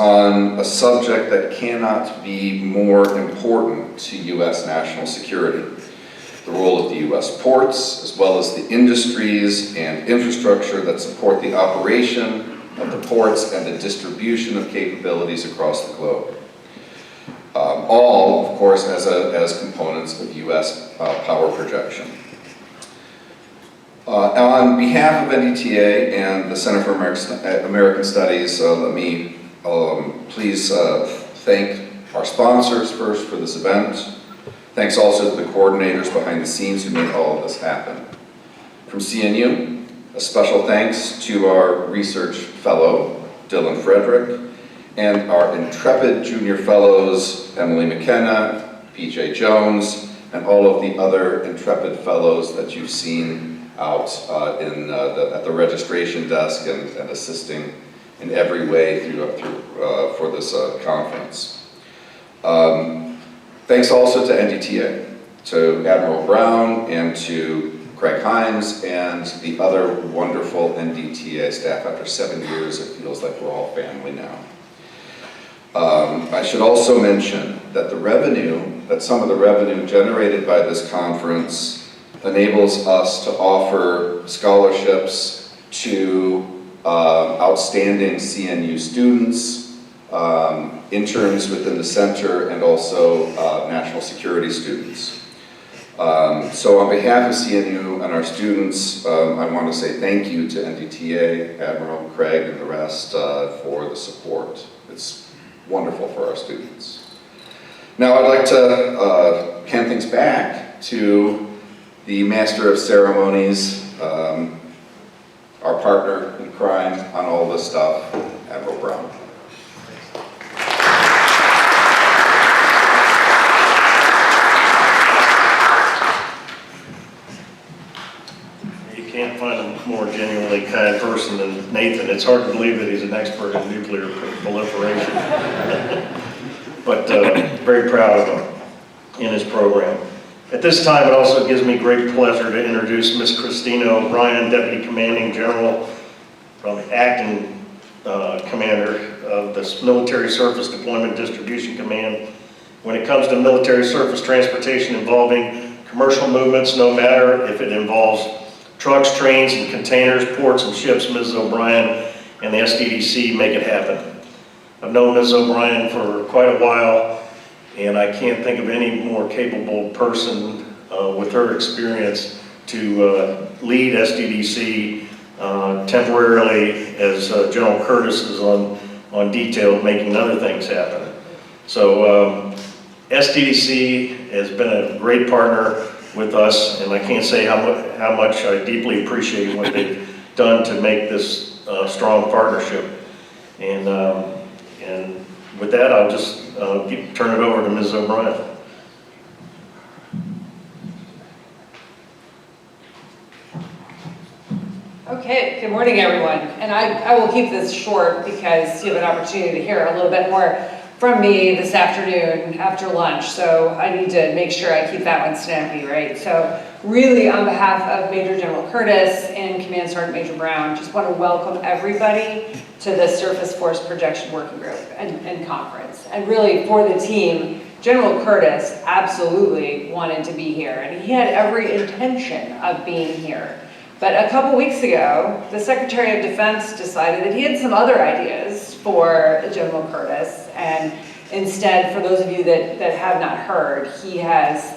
on a subject that cannot be more important to U.S. national security: the role of the U.S. ports, as well as the industries and infrastructure that support the operation of the ports and the distribution of capabilities across the globe. All, of course, as components of U.S. power projection. On behalf of NDTA and the Center for American Studies, let me please thank our sponsors first for this event. Thanks also to the coordinators behind the scenes who made all of this happen. From CNU, a special thanks to our research fellow, Dylan Frederick, and our intrepid junior fellows, Emily McKenna, PJ Jones, and all of the other intrepid fellows that you've seen out at the registration desk and assisting in every way for this conference. Thanks also to NDTA, to Admiral Brown, and to Craig Himes, and the other wonderful NDTA staff. After 7 years, it feels like we're all family now. I should also mention that some of the revenue generated by this conference enables us to offer scholarships to outstanding CNU students, interns within the center, and also national security students. So on behalf of CNU and our students, I want to say thank you to NDTA, Admiral, Craig, and the rest for the support. It's wonderful for our students. Now I'd like to hand things back to the Master of Ceremonies, our partner in crime on all this stuff, Admiral Brown. You can't find a more genuinely kind person than Nathan. It's hard to believe that he's an expert in nuclear proliferation. But very proud of him in his program. At this time, it also gives me great pleasure to introduce Ms. Kristina O'Brien, Deputy Commanding General, Acting Commander of the Military Surface Deployment Distribution Command. When it comes to military surface transportation involving commercial movements, no matter if it involves trucks, trains, and containers, ports, and ships, Ms. O'Brien and the SDDC make it happen. I've known Ms. O'Brien for quite a while, and I can't think of any more capable person with her experience to lead SDDC temporarily as General Curtis is on detail making other things happen. So SDDC has been a great partner with us, and I can't say how much I deeply appreciate what they've done to make this strong partnership. And with that, I'll just turn it over to Ms. O'Brien. Okay, good morning, everyone. And I will keep this short because you have an opportunity to hear a little bit more from me this afternoon after lunch. So I need to make sure I keep that one snappy, right? So really, on behalf of Major General Curtis and Command Sergeant Major Brown, just want to welcome everybody to the Surface Force Projection Working Group and Conference. And really, for the team, General Curtis absolutely wanted to be here, and he had every intention of being here. But a couple weeks ago, the Secretary of Defense decided that he had some other ideas for General Curtis, and instead, for those of you that have not heard, he has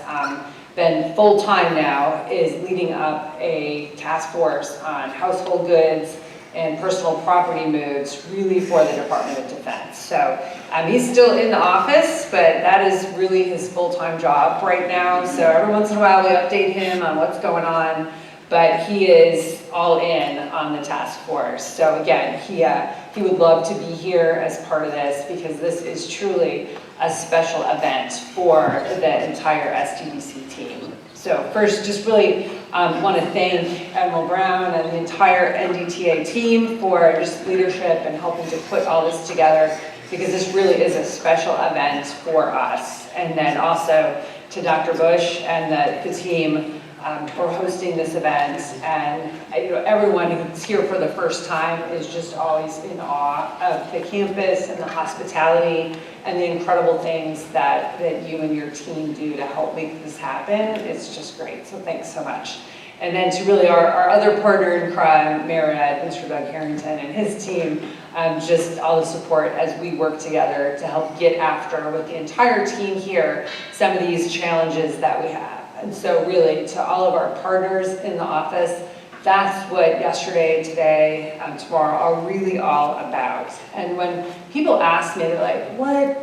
been full-time now, is leading up a task force on household goods and personal property moves, really for the Department of Defense. So he's still in the office, but that is really his full-time job right now. So every once in a while, we update him on what's going on, but he is all in on the task force. So again, he would love to be here as part of this because this is truly a special event for the entire SDDC team. So first, just really want to thank Admiral Brown and the entire NDTA team for just leadership and helping to put all this together, because this really is a special event for us. And then also to Dr. Busch and the team for hosting this event. And everyone who's here for the first time is just always in awe of the campus and the hospitality and the incredible things that you and your team do to help make this happen. It's just great, so thanks so much. And then to really our other partner in crime, Marriott, Mr. Doug Harrington and his team, just all the support as we work together to help get after with the entire team here some of these challenges that we have. And so really to all of our partners in the office, that's what yesterday, today, tomorrow are really all about. And when people ask me, they're like,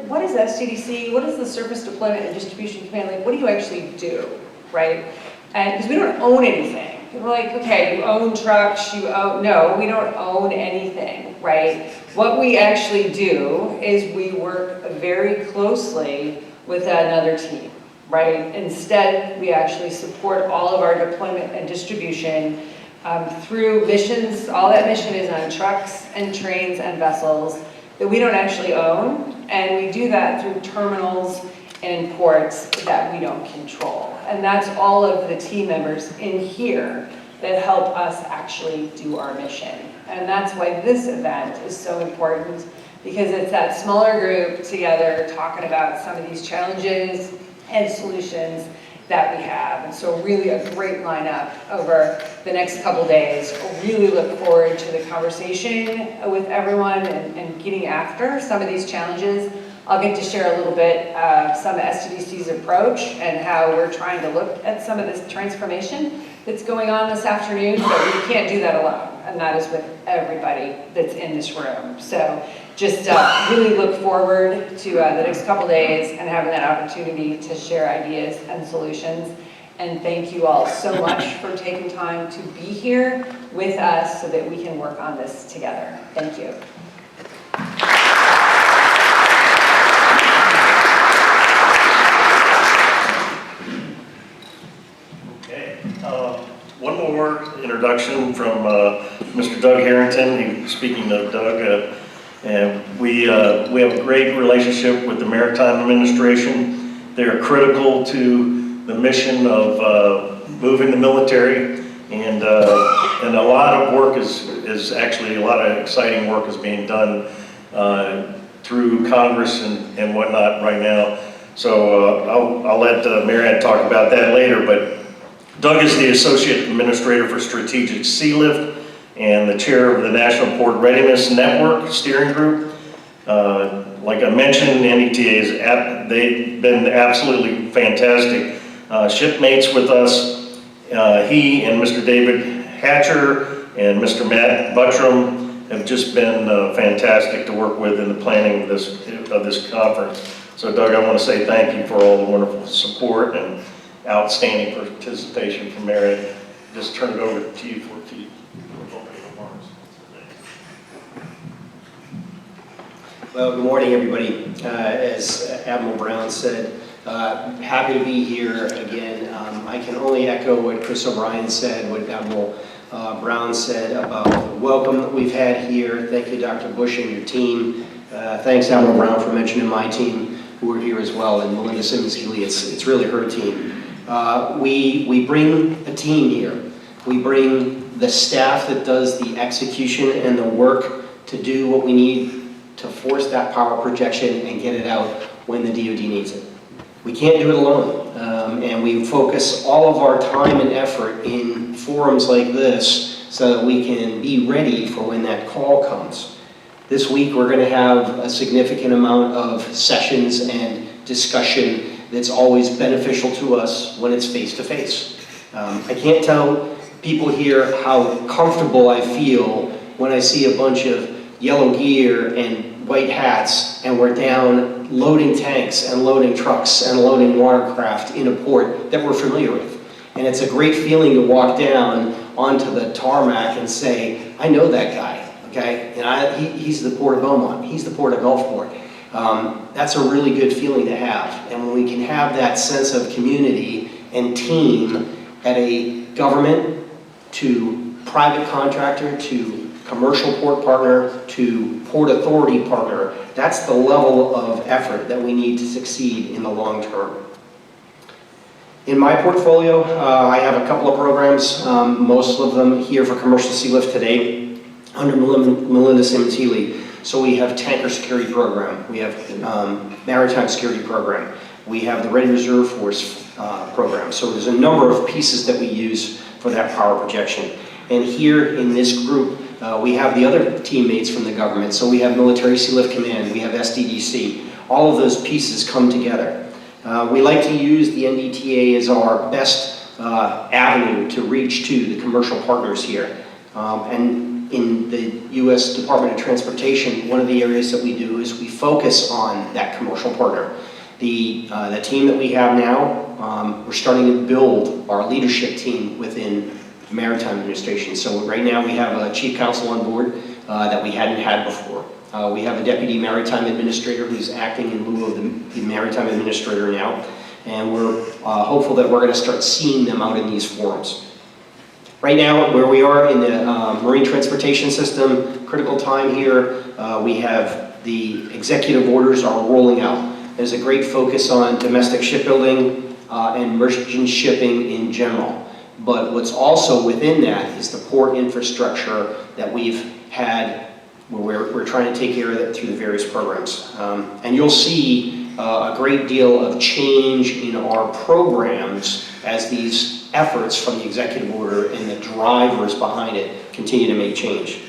what is SDDC? What is the Surface Deployment and Distribution Command? Like, what do you actually do, right? And because we don't own anything. We're like, okay, you own trucks, no, we don't own anything, right? What we actually do is we work very closely with another team, right? Instead, we actually support all of our deployment and distribution through missions. All that mission is on trucks and trains and vessels that we don't actually own, and we do that through terminals and ports that we don't control. And that's all of the team members in here that help us actually do our mission. And that's why this event is so important, because it's that smaller group together talking about some of these challenges and solutions that we have. And so really a great lineup over the next couple days. Really look forward to the conversation with everyone and getting after some of these challenges. I'll get to share a little bit of some of SDDC's approach and how we're trying to look at some of this transformation that's going on this afternoon, but we can't do that alone, and that is with everybody that's in this room. So just really look forward to the next couple days and having that opportunity to share ideas and solutions. And thank you all so much for taking time to be here with us so that we can work on this together. Thank you. One more introduction from Mr. Doug Harrington. Speaking of Doug, and we have a great relationship with the Maritime Administration. They're critical to the mission of moving the military, and a lot of work is actually a lot of exciting work is being done through Congress and whatnot right now. So I'll let Marianne talk about that later, but Doug is the Associate Administrator for Strategic Sealift and the Chair of the National Port Readiness Network Steering Group. Like I mentioned, NDTA they've been absolutely fantastic shipmates with us. He and Mr. David Hatcher and Mr. Matt Buttram have just been fantastic to work with in the planning of this conference. So Doug, I want to say thank you for all the wonderful support and outstanding participation from Meredith. Just turn it over to you for opening remarks. Well, good morning, everybody. As Admiral Brown said, happy to be here again. I can only echo what Chris O'Brien said, what Admiral Brown said about the welcome that we've had here. Thank you, Dr. Busch and your team. Thanks, Admiral Brown, for mentioning my team, who are here as well, and Melinda Simmons-Healy. It's really her team. We bring a team here. We bring the staff that does the execution and the work to do what we need to force that power projection and get it out when the DoD needs it. We can't do it alone, and we focus all of our time and effort in forums like this so that we can be ready for when that call comes. This week we're going to have a significant amount of sessions and discussion that's always beneficial to us when it's face-to-face. I can't tell people here how comfortable I feel when I see a bunch of yellow gear and white hats and we're down loading tanks and loading trucks and loading watercraft in a port that we're familiar with. And it's a great feeling to walk down onto the tarmac and say, I know that guy, okay? And he's the Port of Beaumont, he's the Port of Gulfport. That's a really good feeling to have. And when we can have that sense of community and team at a government to private contractor to commercial port partner to port authority partner, that's the level of effort that we need to succeed in the long term. In my portfolio, I have a couple of programs, most of them here for commercial Sealift today, under Melinda Simmons-Healy. So we have tanker security program, we have maritime security program, we have the Ready Reserve Force program. So there's a number of pieces that we use for that power projection. And here in this group, we have the other teammates from the government. So we have Military Sealift Command, we have SDDC. All of those pieces come together. We like to use the NDTA as our best avenue to reach to the commercial partners here. And in the U.S. Department of Transportation, one of the areas that we do is we focus on that commercial partner. The team that we have now, we're starting to build our leadership team within the Maritime Administration. So right now we have a chief counsel on board that we hadn't had before. We have a deputy maritime administrator who's acting in lieu of the maritime administrator now, and we're hopeful that we're going to start seeing them out in these forums. Right now, where we are in the marine transportation system, critical time here, we have the executive orders are rolling out. There's a great focus on domestic shipbuilding and merchant shipping in general. But what's also within that is the port infrastructure that we've had where we're trying to take care of that through the various programs. And you'll see a great deal of change in our programs as these efforts from the executive order and the drivers behind it continue to make change.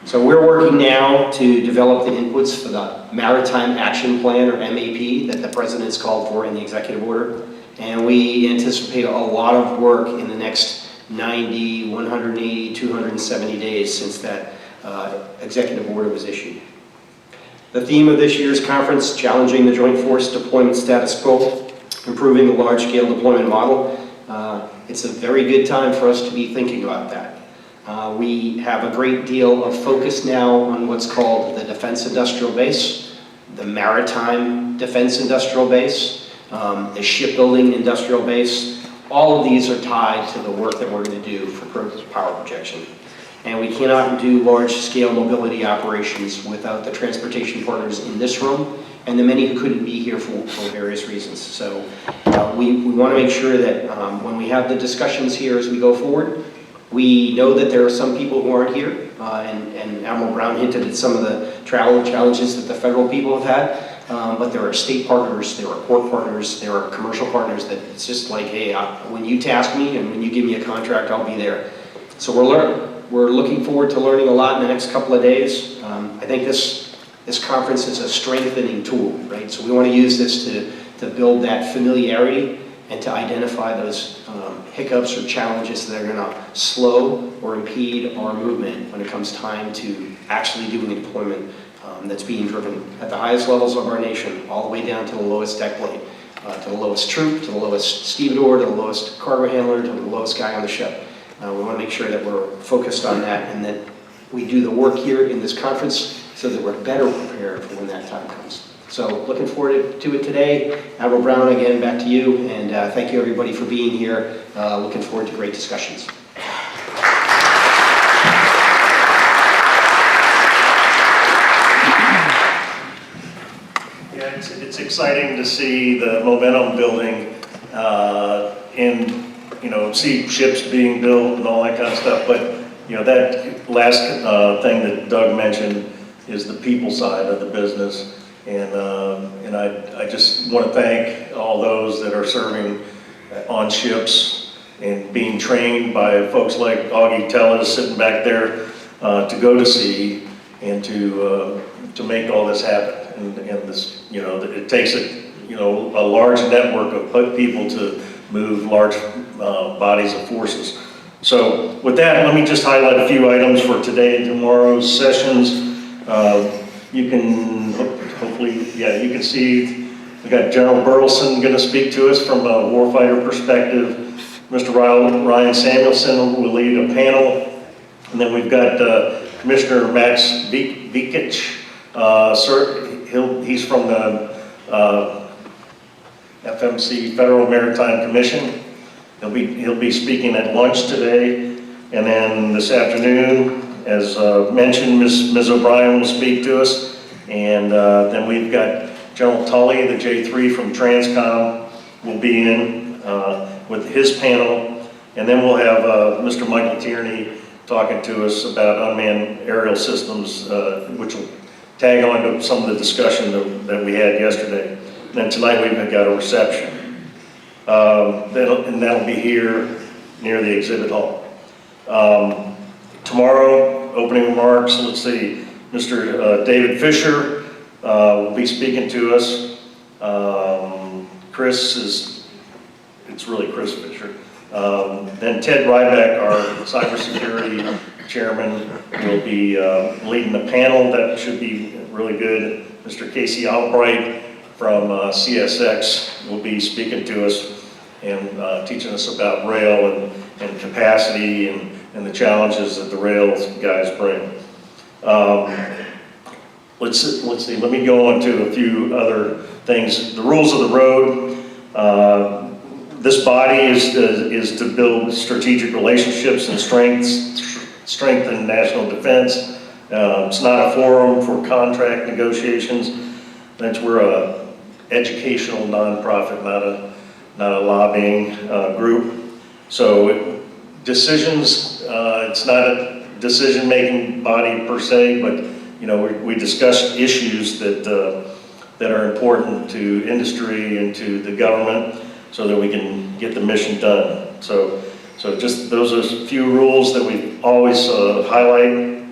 So we're working now to develop the inputs for the Maritime Action Plan, or MAP, that the President's called for in the executive order. And we anticipate a lot of work in the next 90, 180, 270 days since that executive order was issued. The theme of this year's conference, Challenging the Joint Force Deployment Status Quo, Improving the Large-Scale Deployment Model. It's a very good time for us to be thinking about that. We have a great deal of focus now on what's called the Defense Industrial Base, the Maritime Defense Industrial Base, the Shipbuilding Industrial Base. All of these are tied to the work that we're going to do for power projection. And we cannot do large-scale mobility operations without the transportation partners in this room and the many who couldn't be here for various reasons. So we want to make sure that when we have the discussions here as we go forward, we know that there are some people who aren't here, and Admiral Brown hinted at some of the travel challenges that the federal people have had, but there are state partners, there are port partners, there are commercial partners that it's just like, hey, when you task me and when you give me a contract, I'll be there. So we're looking forward to learning a lot in the next couple of days. I think this conference is a strengthening tool, right? So we want to use this to build that familiarity and to identify those hiccups or challenges that are going to slow or impede our movement when it comes time to actually doing a deployment that's being driven at the highest levels of our nation, all the way down to the lowest deck plate, to the lowest troop, to the lowest stevedore, to the lowest cargo handler, to the lowest guy on the ship. We want to make sure that we're focused on that and that we do the work here in this conference so that we're better prepared for when that time comes. So looking forward to it today. Admiral Brown, again, back to you, and thank you everybody for being here. Looking forward to great discussions. Yeah, it's exciting to see the momentum building and see ships being built and all that kind of stuff. But that last thing that Doug mentioned is the people side of the business. And I just want to thank all those that are serving on ships and being trained by folks like Augie Tellis sitting back there to go to sea and to make all this happen. And this, it takes a large network of people to move large bodies of forces. So with that, let me just highlight a few items for today and tomorrow's sessions. You can hopefully, you can see we got General Burleson going to speak to us from a warfighter perspective. Mr. Ryan Samuelson will lead a panel. And then we've got Commissioner Max Vikich. He's from the FMC, Federal Maritime Commission. He'll be speaking at lunch today. And then this afternoon, as mentioned, Ms. O'Brien will speak to us. And then we've got General Tully, the J3 from Transcom, will be in. with his panel. And then we'll have Mr. Michael Tierney talking to us about unmanned aerial systems, which will tag on to some of the discussion that we had yesterday. And then tonight we've got a reception. That'll be here near the exhibit hall. Tomorrow, opening remarks, let's see, Mr. David Fisher will be speaking to us. It's really Chris Fisher. Then Ted Ryback, our cybersecurity chairman, will be leading the panel. That should be really good. Mr. Casey Albright from CSX will be speaking to us and teaching us about rail and capacity and the challenges that the rail guys bring. Let's see, let me go on to a few other things. The rules of the road. This body is to build strategic relationships and strengthen national defense. It's not a forum for contract negotiations. We're a educational nonprofit, not a lobbying group. So decisions, it's not a decision-making body per se, but we discuss issues that are important to industry and to the government, so that we can get the mission done. So just those are a few rules that we always highlight.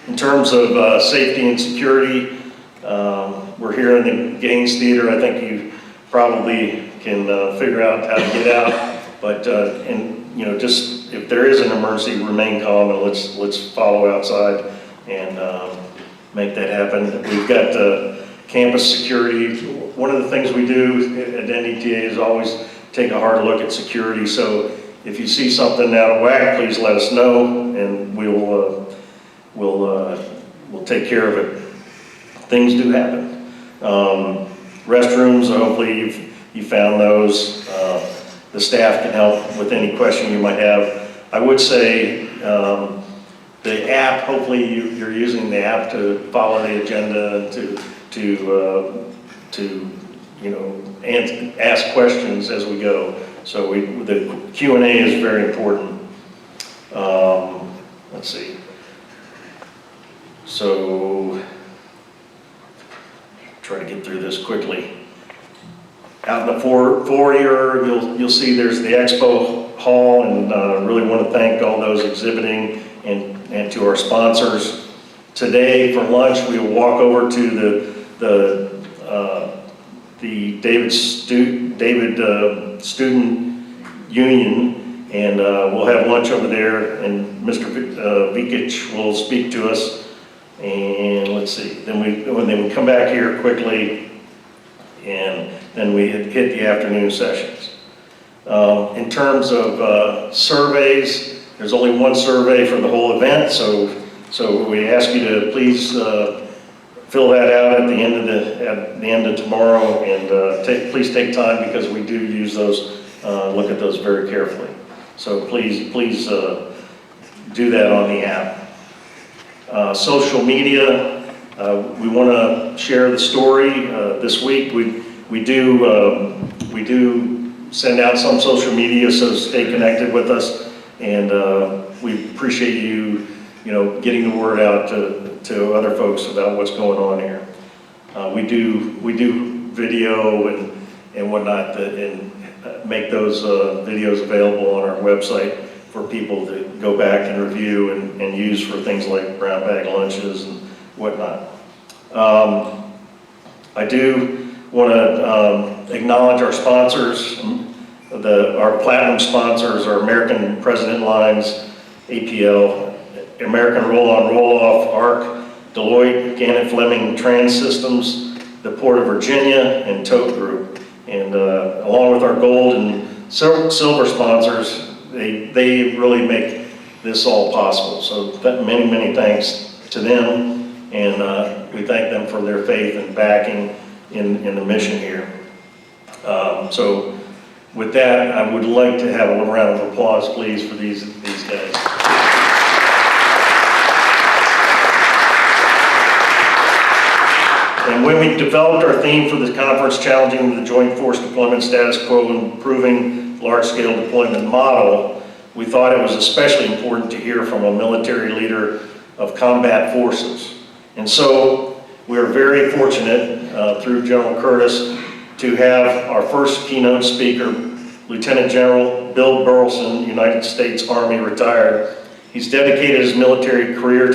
In terms of safety and security, we're here in the Gaines Theater. I think you probably can figure out how to get out, but just if there is an emergency, remain calm and let's follow outside and make that happen. We've got campus security. One of the things we do at NDTA is always take a hard look at security. So if you see something out of whack, please let us know, and we'll take care of it. Things do happen. Restrooms, hopefully you found those. The staff can help with any question you might have. I would say the app, hopefully you're using the app to follow the agenda and and ask questions as we go. So the Q&A is very important. Let's see. So try to get through this quickly. Out in the foyer, you'll see there's the expo hall, and really want to thank all those exhibiting and to our sponsors. Today for lunch, we will walk over to the David Student Union, and we'll have lunch over there, and Mr. Vikic will speak to us. And let's see, then we come back here quickly, and then we hit the afternoon sessions. In terms of surveys, there's only one survey for the whole event, so we ask you to please fill that out at the end of tomorrow, and please take time, because we do use those, look at those very carefully. So please do that on the app. Social media, we want to share the story. This week we do send out some social media, so stay connected with us, and we appreciate you getting the word out to other folks about what's going on here. We do video and whatnot, and make those videos available on our website for people to go back and review and use for things like brown bag lunches and whatnot. I do want to acknowledge our sponsors. Our platinum sponsors are American President Lines, APL, American Roll-On Roll-Off, ARC, Deloitte, Gannett Fleming Trans Systems, the Port of Virginia, and Tote Group. And along with our gold and silver sponsors, they really make this all possible. So many thanks to them, and we thank them for their faith and backing in the mission here. So with that, I would like to have a little round of applause, please, for these guys. And when we developed our theme for this conference, challenging the joint force deployment status quo and improving large-scale deployment model, we thought it was especially important to hear from a military leader of combat forces. And so we are very fortunate through General Curtis to have our first keynote speaker, Lieutenant General Bill Burleson, United States Army retired. He's dedicated his military career to